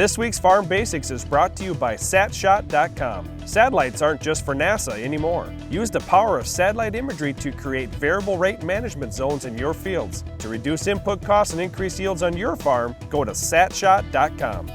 This week's Farm Basics is brought to you by satshot.com. Satellites aren't just for NASA anymore. Use the power of satellite imagery to create variable rate management zones in your fields. To reduce input costs and increase yields on your farm, go to satshot.com.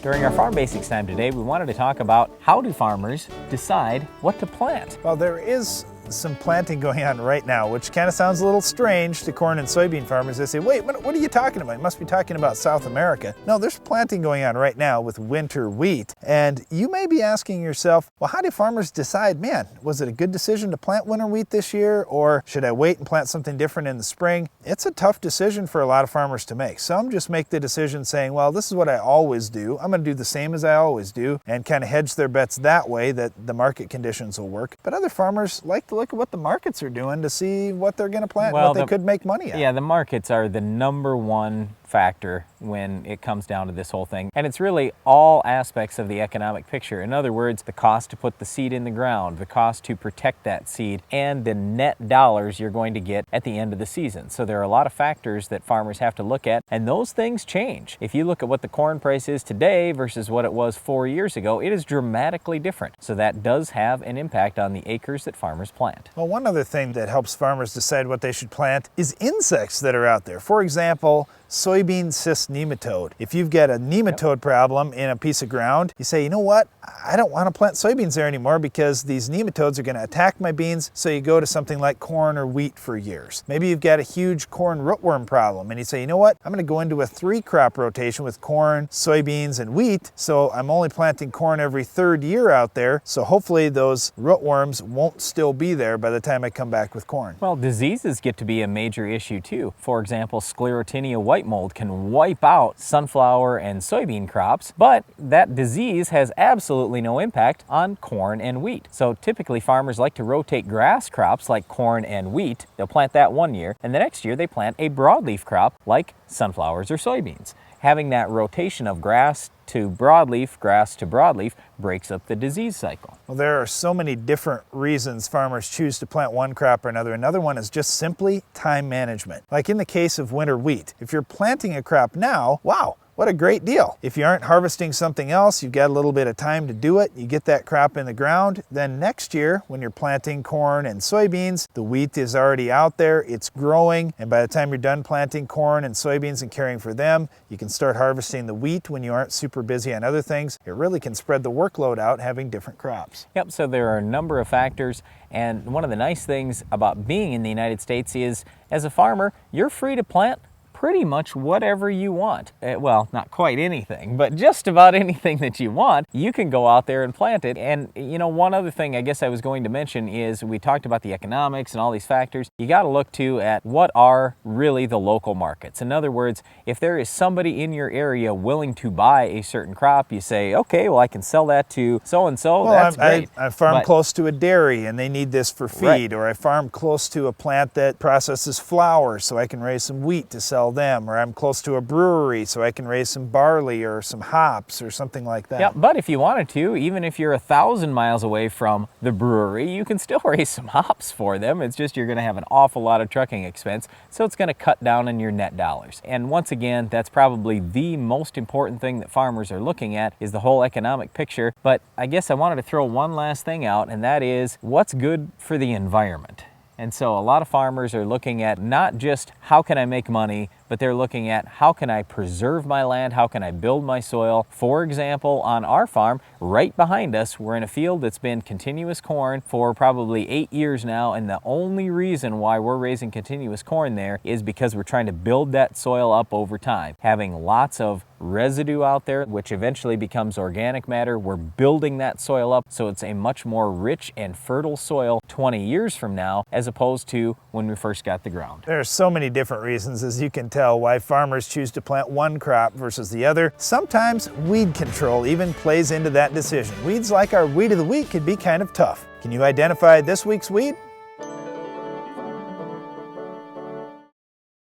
During our Farm Basics time today, we wanted to talk about how do farmers decide what to plant? Well, there is some planting going on right now, which kind of sounds a little strange to corn and soybean farmers. They say, wait, what are you talking about? You must be talking about South America. No, there's planting going on right now with winter wheat. And you may be asking yourself, well, how do farmers decide, man, was it a good decision to plant winter wheat this year, or should I wait and plant something different in the spring? It's a tough decision for a lot of farmers to make. Some just make the decision saying, well, this is what I always do. I'm going to do the same as I always do, and kind of hedge their bets that way that the market conditions will work. But other farmers like to look at what the markets are doing to see what they're going to plant, what they could make money at. Yeah, the markets are the number one factor when it comes down to this whole thing. And it's really all aspects of the economic picture. In other words, the cost to put the seed in the ground, the cost to protect that seed, and the net dollars you're going to get at the end of the season. So there are a lot of factors that farmers have to look at, and those things change. If you look at what the corn price is today versus what it was 4 years ago, it is dramatically different. So that does have an impact on the acres that farmers plant. Well, one other thing that helps farmers decide what they should plant is insects that are out there. For example, soybean cyst nematode. If you've got a nematode problem in a piece of ground, you say, you know what, I don't want to plant soybeans there anymore because these nematodes are going to attack my beans, so you go to something like corn or wheat for years. Maybe you've got a huge corn rootworm problem and you say, you know what, I'm going to go into a 3-crop rotation with corn, soybeans, and wheat, so I'm only planting corn every 3rd year out there, so hopefully those rootworms won't still be there by the time I come back with corn. Well, diseases get to be a major issue too. For example, sclerotinia white mold can wipe out sunflower and soybean crops, but that disease has absolutely no impact on corn and wheat. So typically farmers like to rotate grass crops like corn and wheat. They'll plant that one year, and the next year they plant a broadleaf crop like sunflowers or soybeans. Having that rotation of grass to broadleaf breaks up the disease cycle. Well, there are so many different reasons farmers choose to plant one crop or another. Another one is just simply time management. Like in the case of winter wheat, if you're planting a crop now, wow, what a great deal. If you aren't harvesting something else, you've got a little bit of time to do it, you get that crop in the ground, then next year when you're planting corn and soybeans, the wheat is already out there, it's growing, and by the time you're done planting corn and soybeans and caring for them, you can start harvesting the wheat when you aren't super busy on other things. It really can spread the workload out having different crops. Yep, so there are a number of factors, and one of the nice things about being in the United States is, as a farmer, you're free to plant pretty much whatever you want. Well, not quite anything, but just about anything that you want, you can go out there and plant it. And you know, one other thing I guess I was going to mention is we talked about the economics and all these factors. You got to look too at what are really the local markets. In other words, if there is somebody in your area willing to buy a certain crop, you say, okay, well, I can sell that to so-and-so, well, that's great. I farm close to a dairy and they need this for feed, right. Or I farm close to a plant that processes flour so I can raise some wheat to sell them, or I'm close to a brewery so I can raise some barley or some hops or something like that. Yeah, but if you wanted to, even if you're 1,000 miles away from the brewery, you can still raise some hops for them. It's just you're going to have an awful lot of trucking expense, so it's going to cut down on your net dollars. And once again, that's probably the most important thing that farmers are looking at is the whole economic picture. But I guess I wanted to throw one last thing out, and that is what's good for the environment. And so a lot of farmers are looking at not just how can I make money, but they're looking at how can I preserve my land, how can I build my soil. For example, on our farm, right behind us, we're in a field that's been continuous corn for probably 8 years now, and the only reason why we're raising continuous corn there is because we're trying to build that soil up over time. Having lots of residue out there, which eventually becomes organic matter, we're building that soil up so it's a much more rich and fertile soil 20 years from now as opposed to when we first got the ground. There are so many different reasons, as you can tell, why farmers choose to plant one crop versus the other. Sometimes weed control even plays into that decision. Weeds like our weed of the week could be kind of tough. Can you identify this week's weed?